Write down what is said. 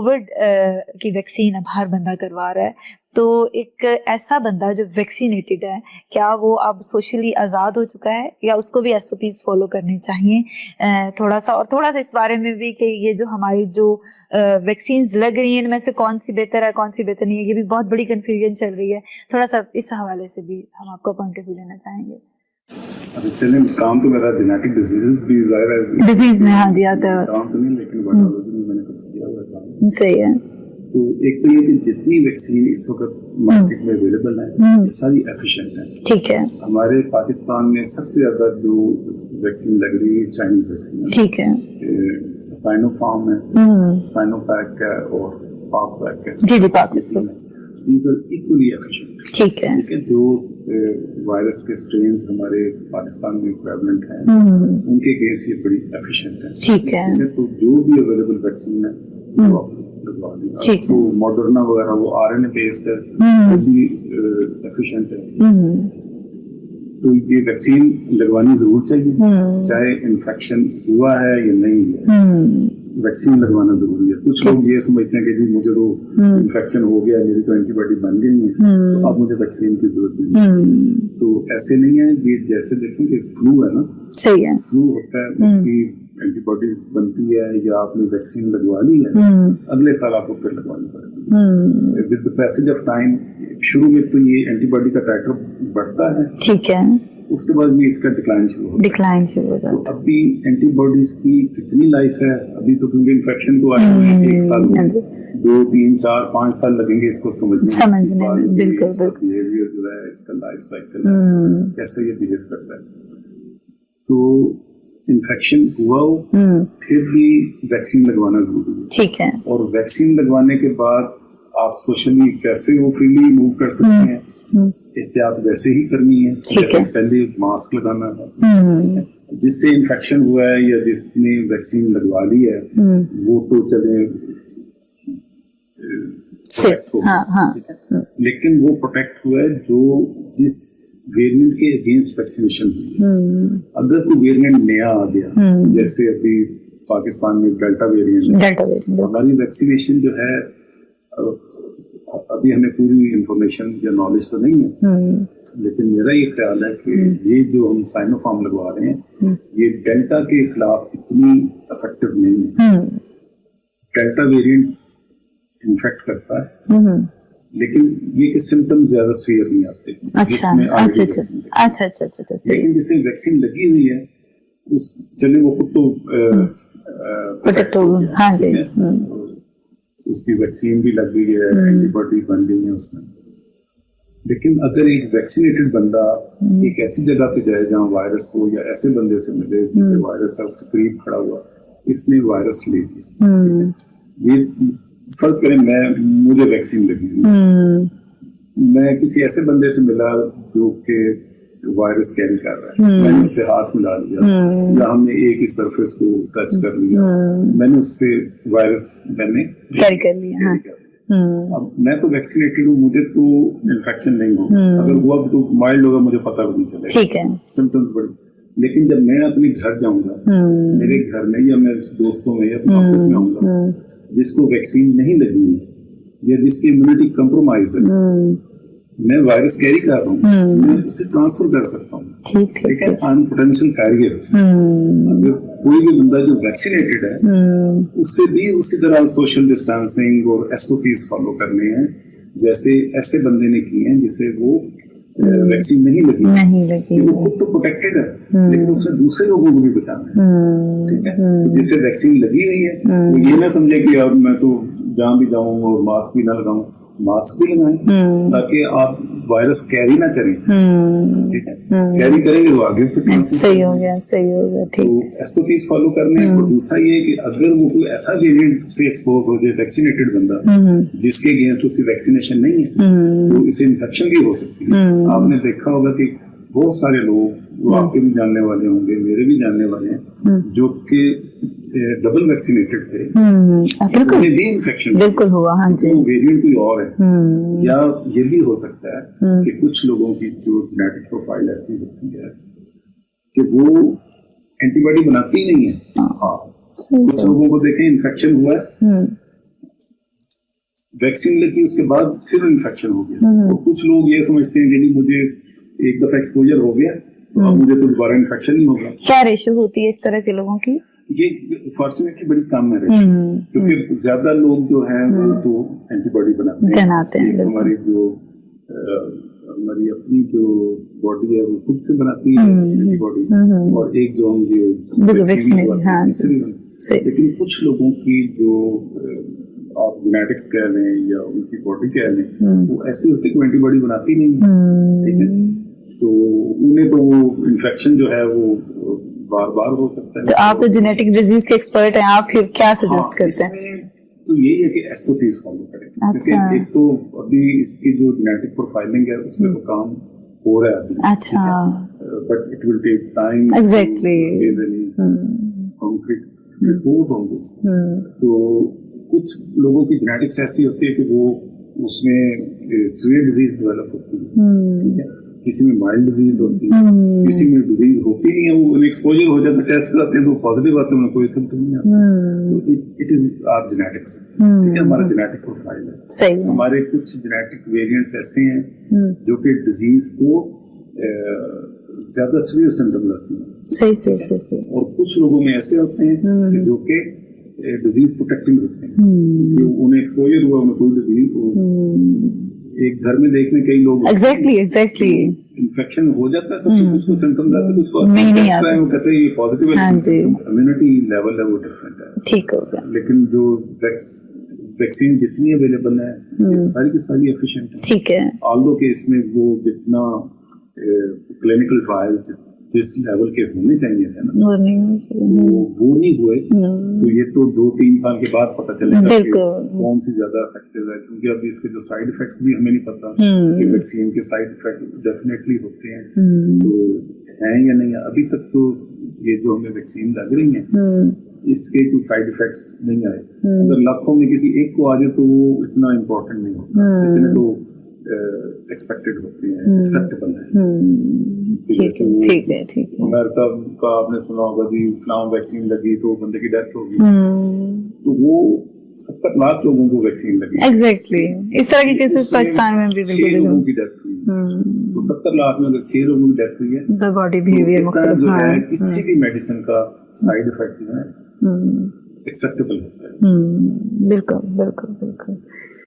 Covid की vaccine अब हर बंदा करवा रहा है, तो एक ऐसा बंदा जो वैक्सीनेटेड है, क्या वो अब सोशली आज़ाद हो चुका है या उसको भी एसओपीज फॉलो करने चाहिए? थोड़ा सा इस बारे में भी कि ये जो हमारी जो वैक्सीन लग रही हैं इनमें से कौन सी बेहतर है कौन सी बेहतर नहीं है, ये भी बहुत बड़ी कंफ्यूजन चल रही है। थोड़ा सा इस हवाले से भी हम आपका पॉइंट ऑफ व्यू लेना चाहेंगे। अभी चलिए, काम तो मेरा जेनेटिक डिजीजेस भी जाहिर है डिजीज में, हाँ जी, आता है काम तो नहीं, लेकिन बायोलॉजी में मैंने कुछ किया हुआ काम। सही है। तो एक तो ये कि जितनी वैक्सीन इस वक्त मार्केट में अवेलेबल है ये सारी एफिशिएंट है। ठीक है। हमारे पाकिस्तान में सबसे ज्यादा जो वैक्सीन लग रही है चाइनीज वैक्सीन है। ठीक है। साइनोफार्म है, साइनोपैक है और पाकवैक है। जी जी, पाकवैक। These are equally efficient. ठीक है। जो वायरस के स्ट्रेन्स हमारे पाकिस्तान में प्रेवलेंट हैं उनके केस ये बड़ी एफिशिएंट है। ठीक है। तो जो भी अवेलेबल वैक्सीन है वो आप लगवा लीजिए। तो मॉडर्ना वगैरह वो आरएनए बेस्ड है, वो भी एफिशिएंट है। तो ये वैक्सीन लगवानी जरूर चाहिए, चाहे इन्फेक्शन हुआ है या नहीं है, वैक्सीन लगवाना जरूरी है। कुछ लोग ये समझते हैं कि जी मुझे तो इन्फेक्शन हो गया, मेरी तो एंटीबॉडी बन गई है तो अब मुझे वैक्सीन की जरूरत नहीं है। तो ऐसे नहीं है। ये जैसे देखें कि फ्लू है ना, सही है, फ्लू होता है, उसकी एंटीबॉडीज बनती है या आपने वैक्सीन लगवा ली है, अगले साल आपको फिर लगवानी पड़ती है। With the passage of time शुरू में तो ये एंटीबॉडी का टाइटर बढ़ता है, ठीक है, उसके बाद भी इसका डिक्लाइन शुरू हो जाता है। तो अभी एंटीबॉडीज की कितनी लाइफ है, अभी तो क्योंकि इन्फेक्शन को आए हुए 1 साल, 2, 3, 4, 5 साल लगेंगे इसको समझने में। बिल्कुल बिहेवियर जो है, इसका लाइफ साइकिल है, कैसे ये बिहेव करता है। तो इन्फेक्शन हुआ हो फिर भी वैक्सीन लगवाना जरूरी है। ठीक है। और वैक्सीन लगवाने के बाद आप सोशली कैसे वो फ्रीली मूव कर सकते हैं, एहतियात वैसे ही करनी है जैसे पहले मास्क लगाना था। जिससे इन्फेक्शन हुआ है या जिसने वैक्सीन लगवा ली है वो तो चले प्रोटेक्ट हो, लेकिन वो प्रोटेक्ट हुआ है जो जिस वेरिएंट के अगेंस्ट वैक्सीनेशन हुई है। अगर कोई वेरिएंट नया आ गया, जैसे अभी पाकिस्तान में डेल्टा वेरिएंट, हमारी वैक्सीनेशन जो है, अभी हमें पूरी इंफॉर्मेशन या नॉलेज तो नहीं है, लेकिन मेरा ये ख्याल है कि ये जो हम साइनोफार्म लगवा रहे हैं ये डेल्टा के खिलाफ इतनी इफेक्टिव नहीं है। डेल्टा वेरिएंट इन्फेक्ट करता है, लेकिन ये के सिम्टम्स ज्यादा सीवियर नहीं आते। अच्छा। लेकिन जिसे वैक्सीन लगी हुई है उस चले वो खुद तो प्रोटेक्ट हो गया, हाँ जी, उसकी वैक्सीन भी लग गई है, एंटीबॉडी बन गई है उसमें। लेकिन अगर एक वैक्सीनेटेड बंदा एक ऐसी जगह पे जाए जहाँ वायरस हो, या ऐसे बंदे से मिले जिसे वायरस है, उसके करीब खड़ा हुआ, इसने वायरस ले लिया, ये फर्ज करें मुझे वैक्सीन लगी, मैं किसी ऐसे बंदे से मिला जो कि वायरस कैरी कर रहा है, मैंने उससे हाथ मिला लिया या हमने एक ही सरफेस को टच कर लिया, मैंने उससे वायरस कैरी कर लिया। अब मैं तो वैक्सीनेटेड हूँ, मुझे तो इन्फेक्शन नहीं होगा, अगर हुआ तो माइल्ड होगा, मुझे पता भी नहीं चलेगा, ठीक है, सिम्टम्स बड़े। लेकिन जब मैं अपने घर जाऊंगा, मेरे घर में या मैं दोस्तों में या अपने ऑफिस में आऊंगा, जिसको वैक्सीन नहीं लगी है या जिसकी इम्यूनिटी कंप्रोमाइज है, मैं वायरस कैरी कर रहा हूँ, मैं उसे ट्रांसफर कर सकता हूँ, ठीक है, आई एम पोटेंशियल कैरियर। अगर कोई भी बंदा जो वैक्सीनेटेड है उससे भी उसी तरह सोशल डिस्टेंसिंग और एसओपीज फॉलो करने हैं जैसे ऐसे बंदे ने किए हैं जिसे वो वैक्सीन नहीं लगी, वो खुद तो प्रोटेक्टेड है, लेकिन उसमें दूसरे लोगों को भी बचाना है, ठीक है। जिससे वैक्सीन लगी हुई है वो ये ना समझे कि अब मैं तो जहाँ भी जाऊँ और मास्क भी ना लगाऊं, मास्क भी लगाएं ताकि आप वायरस कैरी ना करें, ठीक है, कैरी करेंगे तो आगे फिर सही हो गया, ठीक। तो एसओपीज फॉलो करने हैं। और दूसरा ये है कि अगर वो कोई ऐसा वेरिएंट से एक्सपोज हो जाए वैक्सीनेटेड बंदा जिसके अगेंस्ट उसकी वैक्सीनेशन नहीं है, तो इसे इन्फेक्शन भी हो सकती है। आपने देखा होगा कि बहुत सारे लोग, वो आपके भी जानने वाले होंगे, मेरे भी जानने वाले हैं, जो कि डबल वैक्सीनेटेड थे, उन्हें भी इन्फेक्शन बिल्कुल हुआ, हाँ जी, वो वेरिएंट कोई और है। या ये भी हो सकता है कि कुछ लोगों की जो जेनेटिक प्रोफाइल ऐसी होती है कि वो एंटीबॉडी बनाती नहीं है। हाँ, कुछ लोगों को देखें इन्फेक्शन हुआ है, वैक्सीन लगी उसके बाद फिर इन्फेक्शन हो गया, तो कुछ लोग ये समझते हैं कि नहीं मुझे एक दफा एक्सपोजर हो गया तो अब मुझे तो दोबारा इन्फेक्शन नहीं होगा। क्या रेशो होती है इस तरह के लोगों की? ये फॉर्चुनेटली बड़ी कम है क्योंकि ज्यादा लोग जो हैं वो तो एंटीबॉडी बनाते हैं। एक हमारी जो हमारी अपनी जो बॉडी है वो खुद से बनाती है एंटीबॉडीज, और एक जो हम ये वैक्सीन, लेकिन कुछ लोगों की जो आप जेनेटिक्स कह लें या उनकी बॉडी कह लें वो ऐसी होती है कि एंटीबॉडी बनाती नहीं है, ठीक है, तो उन्हें तो वो इन्फेक्शन जो है वो बार बार हो सकता है। तो आप तो जेनेटिक डिजीज के एक्सपर्ट हैं, आप फिर क्या सजेस्ट करते हैं? तो यही है कि SOPs फॉलो करें, क्योंकि एक तो अभी इसकी जो जेनेटिक प्रोफाइलिंग है उसमें तो काम हो रहा है, अच्छा, but it will take time exactly concrete report on this. तो कुछ लोगों की जेनेटिक्स ऐसी होती है कि वो उसमें सीवियर डिजीज डेवलप होती है, ठीक है, किसी में माइल्ड डिजीज होती है, किसी में डिजीज होती नहीं है, वो एक्सपोजर हो जाता है, टेस्ट कराते हैं तो पॉजिटिव आते हैं, कोई सिम्टम नहीं आता, तो इट इज आवर जेनेटिक्स, ठीक है, हमारा जेनेटिक प्रोफाइल है। सही। हमारे कुछ जेनेटिक वेरिएंट्स ऐसे हैं जो कि डिजीज को ज्यादा सीवियर सिम्टम लाती हैं, सही, और कुछ लोगों में ऐसे होते हैं जो कि डिजीज प्रोटेक्टिंग होते हैं, उन्हें एक्सपोजर हुआ, उन्हें कोई डिजीज, एक घर में देखने कई लोग एग्जैक्टली इन्फेक्शन हो जाता है, सबको कुछ को सिम्टम्स आते हैं, कुछ को नहीं आता, वो कहते हैं ये पॉजिटिव है, इम्यूनिटी लेवल है वो डिफरेंट है, ठीक हो गया। लेकिन जो वैक्सीन जितनी अवेलेबल है ये सारी की सारी एफिशिएंट है, ठीक है, ऑल्दो के इसमें वो जितना क्लिनिकल ट्रायल जिस लेवल के होने चाहिए थे ना वो नहीं हुए, तो ये तो 2-3 साल के बाद पता चलेगा कि कौन सी ज्यादा इफेक्टिव है, क्योंकि अभी इसके जो साइड इफेक्ट्स भी हमें नहीं पता कि वैक्सीन के साइड इफेक्ट डेफिनेटली होते हैं, तो हैं या नहीं, अभी तक तो ये जो हमें वैक्सीन लग रही है इसके कोई साइड इफेक्ट्स नहीं आए, अगर लाखों में किसी एक को आ जाए तो वो इतना इम्पोर्टेंट नहीं होता, इतने तो एक्सपेक्टेड होते हैं, एक्सेप्टेबल है, ठीक है। अमेरिका का आपने सुना होगा जी फ्लाम वैक्सीन लगी तो बंदे की डेथ हो गई, तो वो 70 लाख लोगों को वैक्सीन लगी, एग्जैक्टली इस तरह के केसेस पाकिस्तान में भी बिल्कुल 6 लोगों की डेथ हुई, तो 70 लाख में अगर 6 लोगों की डेथ हुई है, द बॉडी बिहेवियर मुख्तलिफ है, किसी भी मेडिसिन का साइड इफेक्ट जो है एक्सेप्टेबल होता है। बिल्कुल।